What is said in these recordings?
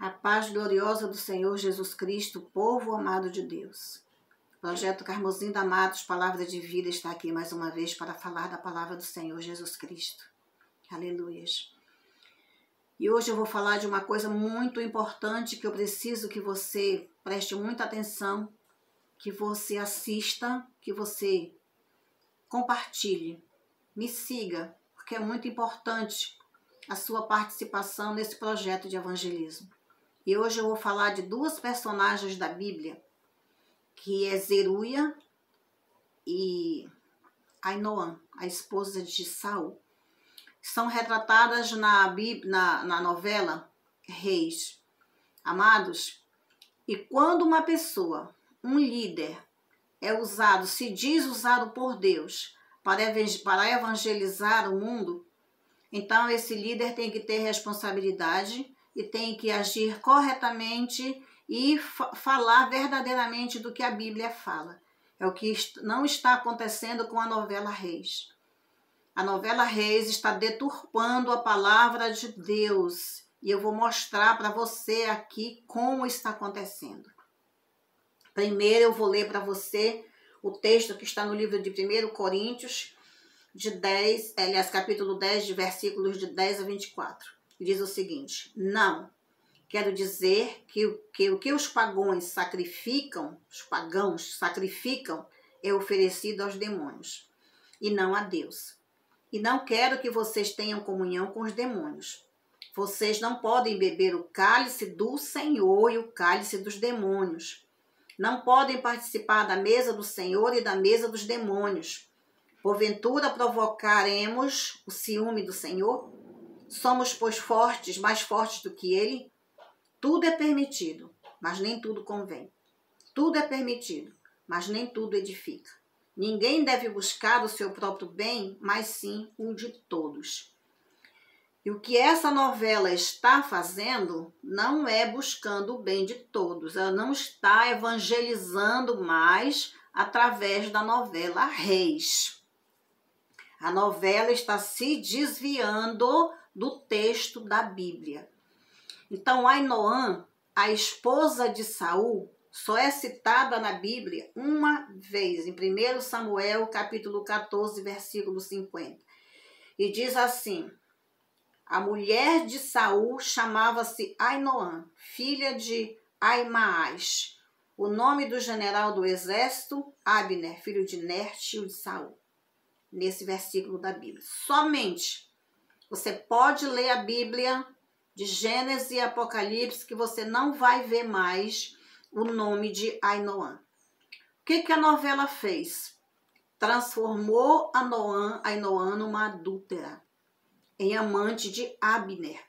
A paz gloriosa do Senhor Jesus Cristo, povo amado de Deus. Projeto Carmosim da Matos, Palavra de Vida, está aqui mais uma vez para falar da palavra do Senhor Jesus Cristo. Aleluias. E hoje eu vou falar de uma coisa muito importante que eu preciso que você preste muita atenção, que você assista, que você compartilhe, me siga, porque é muito importante a sua participação nesse projeto de evangelismo. E hoje eu vou falar de duas personagens da Bíblia, que é Zeruia e Ainoã, a esposa de Saul. São retratadas na novela Reis. Amados, e quando uma pessoa, um líder, se diz usado por Deus para evangelizar o mundo, então esse líder tem que ter responsabilidade e tem que agir corretamente e falar verdadeiramente do que a Bíblia fala. É o que não está acontecendo com a novela Reis. A novela Reis está deturpando a palavra de Deus. E eu vou mostrar para você aqui como está acontecendo. Primeiro eu vou ler para você o texto que está no livro de 1 Coríntios, capítulo 10, de versículos de 10 a 24. Diz o seguinte: não, quero dizer que o que os pagãos sacrificam é oferecido aos demônios e não a Deus. E não quero que vocês tenham comunhão com os demônios. Vocês não podem beber o cálice do Senhor e o cálice dos demônios. Não podem participar da mesa do Senhor e da mesa dos demônios. Porventura provocaremos o ciúme do Senhor? Somos, pois, mais fortes do que ele? Tudo é permitido, mas nem tudo convém. Tudo é permitido, mas nem tudo edifica. Ninguém deve buscar o seu próprio bem, mas sim o de todos. E o que essa novela está fazendo não é buscando o bem de todos. Ela não está evangelizando mais através da novela Reis. A novela está se desviando do texto da Bíblia. Então, Ainoã, a esposa de Saul, só é citada na Bíblia uma vez, em 1 Samuel, capítulo 14, versículo 50. E diz assim: a mulher de Saul chamava-se Ainoã, filha de Aimaas. O nome do general do exército, Abner, filho de Ner, tio de Saul. Nesse versículo da Bíblia. Somente você pode ler a Bíblia de Gênesis e Apocalipse que você não vai ver mais o nome de Ainoã. O que a novela fez? Transformou Ainoã numa adúltera, em amante de Abner,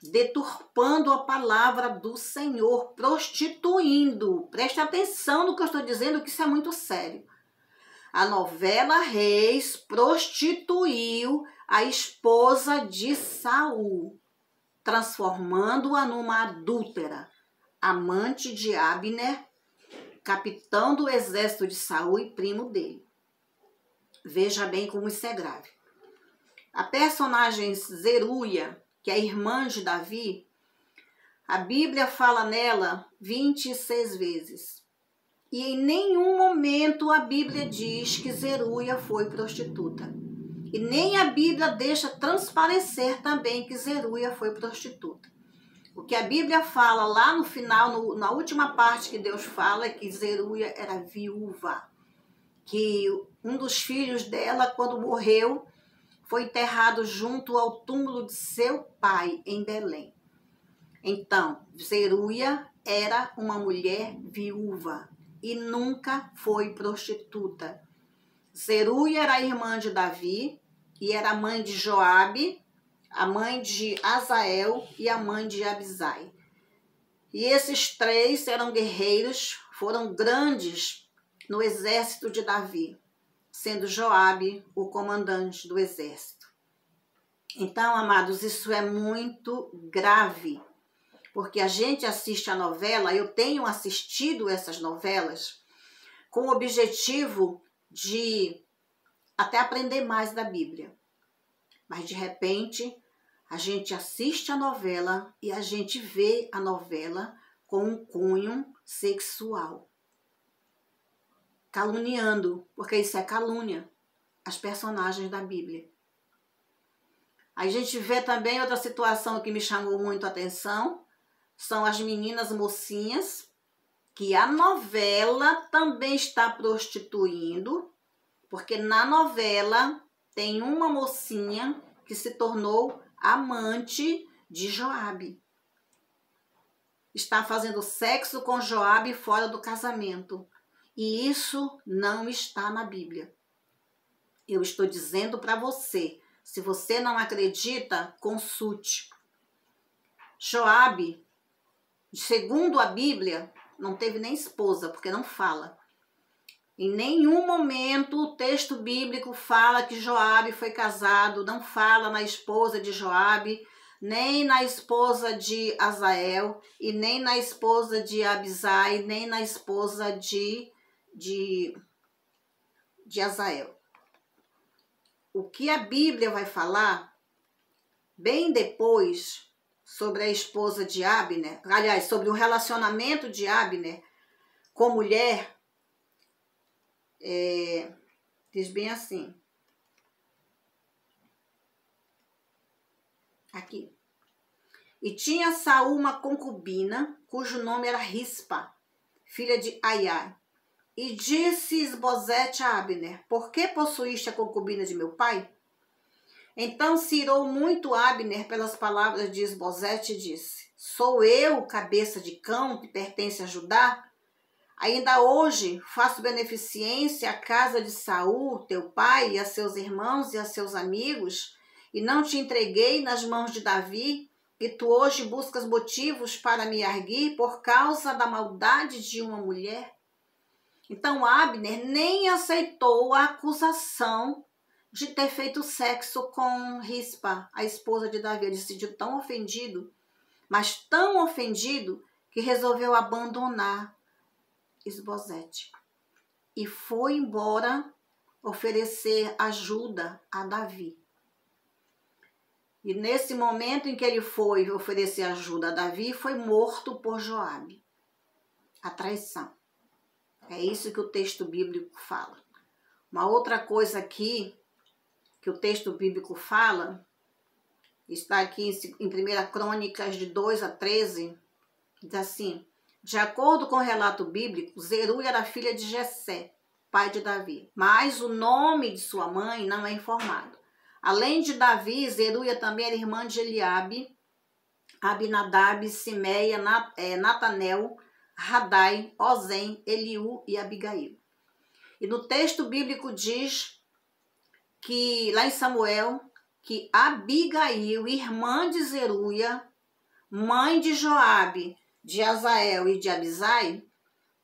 deturpando a palavra do Senhor, prostituindo. Preste atenção no que eu estou dizendo, que isso é muito sério. A novela Reis prostituiu a esposa de Saul, transformando-a numa adúltera, amante de Abner, capitão do exército de Saul e primo dele. Veja bem como isso é grave. A personagem Zeruia, que é irmã de Davi, a Bíblia fala nela 26 vezes. E em nenhum momento a Bíblia diz que Zeruia foi prostituta. E nem a Bíblia deixa transparecer também que Zeruia foi prostituta. O que a Bíblia fala lá no final, na última parte que Deus fala, é que Zeruia era viúva. Que um dos filhos dela, quando morreu, foi enterrado junto ao túmulo de seu pai, em Belém. Então, Zeruia era uma mulher viúva e nunca foi prostituta. Zeruia era a irmã de Davi e era a mãe de Joabe, a mãe de Azael e a mãe de Abisai. E esses três eram guerreiros, foram grandes no exército de Davi, sendo Joabe o comandante do exército. Então, amados, isso é muito grave, porque a gente assiste a novela, eu tenho assistido essas novelas com o objetivo de até aprender mais da Bíblia. Mas, de repente, A gente assiste a novela e a gente vê a novela com um cunho sexual. Caluniando, porque isso é calúnia, as personagens da Bíblia. A gente vê também outra situação que me chamou muito a atenção, são as meninas mocinhas, que a novela também está prostituindo, porque na novela tem uma mocinha que se tornou amante de Joabe. Está fazendo sexo com Joabe fora do casamento. E isso não está na Bíblia. Eu estou dizendo para você, se você não acredita, consulte. Joabe, segundo a Bíblia, não teve nem esposa, porque não fala. Em nenhum momento o texto bíblico fala que Joabe foi casado, não fala na esposa de Joabe, nem na esposa de Azael, e nem na esposa de Abisai, nem na esposa de Azael. O que a Bíblia vai falar, bem depois, sobre a esposa de Abner, aliás, sobre o relacionamento de Abner com mulher, diz bem assim, aqui. E tinha Saul uma concubina, cujo nome era Rispa, filha de Aiá. E disse Isbosete a Abner, por que possuíste a concubina de meu pai? Então se irou muito Abner pelas palavras de Isbosete e disse, sou eu, cabeça de cão, que pertence a Judá? Ainda hoje faço beneficência à casa de Saul, teu pai, e a seus irmãos e a seus amigos, e não te entreguei nas mãos de Davi, e tu hoje buscas motivos para me arguir por causa da maldade de uma mulher? Então Abner nem aceitou a acusação de ter feito sexo com Rispa, a esposa de Davi. Ele se sentiu tão ofendido, mas tão ofendido, que resolveu abandonar Isbosete. E foi embora oferecer ajuda a Davi. E nesse momento em que ele foi oferecer ajuda a Davi, foi morto por Joabe. A traição. É isso que o texto bíblico fala. Uma outra coisa aqui que o texto bíblico fala, está aqui em 1 Crônicas de 2 a 13, diz assim, de acordo com o relato bíblico, Zeruia era filha de Jessé, pai de Davi, mas o nome de sua mãe não é informado. Além de Davi, Zeruia também era irmã de Eliabe, Abinadab, Simeia, Natanel, Radai, Ozem, Eliú e Abigail. E no texto bíblico diz que, lá em Samuel, que Abigail, irmã de Zeruia, mãe de Joabe, de Azael e de Abisai,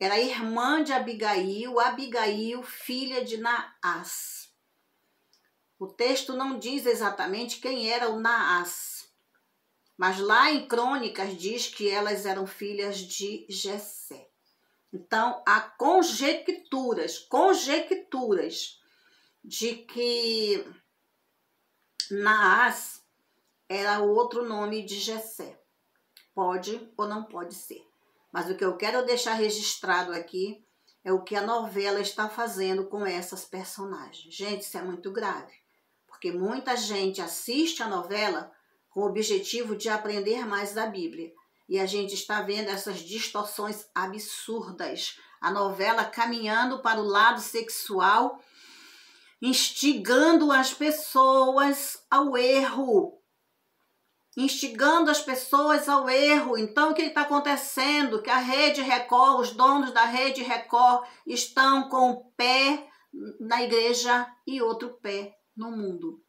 era irmã de Abigail, Abigail, filha de Naás. O texto não diz exatamente quem era o Naás, mas lá em Crônicas diz que elas eram filhas de Jessé. Então, há conjecturas de que Naás era outro nome de Jessé. Pode ou não pode ser. Mas o que eu quero deixar registrado aqui é o que a novela está fazendo com essas personagens. Gente, isso é muito grave. Porque muita gente assiste a novela com o objetivo de aprender mais da Bíblia. E a gente está vendo essas distorções absurdas. A novela caminhando para o lado sexual, instigando as pessoas ao erro. Instigando as pessoas ao erro. Então, o que está acontecendo? Que a Rede Record, os donos da Rede Record, estão com um pé na igreja e outro pé no mundo.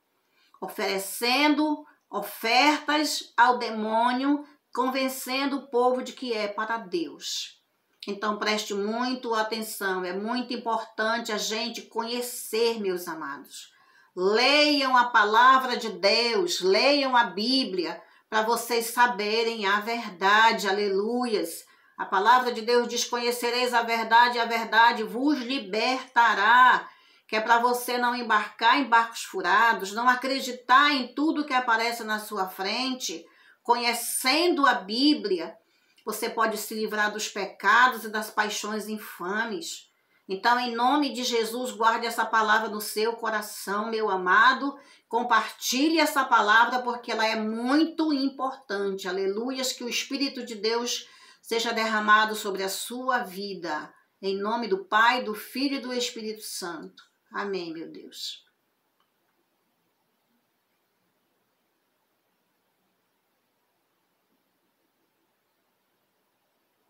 Oferecendo ofertas ao demônio, convencendo o povo de que é para Deus. Então, preste muito atenção. É muito importante a gente conhecer, meus amados. Leiam a palavra de Deus, leiam a Bíblia, para vocês saberem a verdade, aleluias. A palavra de Deus diz, conhecereis a verdade e a verdade vos libertará. que é para você não embarcar em barcos furados, não acreditar em tudo que aparece na sua frente. Conhecendo a Bíblia, você pode se livrar dos pecados e das paixões infames. Então, em nome de Jesus, guarde essa palavra no seu coração, meu amado. Compartilhe essa palavra porque ela é muito importante. Aleluias, que o Espírito de Deus seja derramado sobre a sua vida. Em nome do Pai, do Filho e do Espírito Santo. Amém, meu Deus.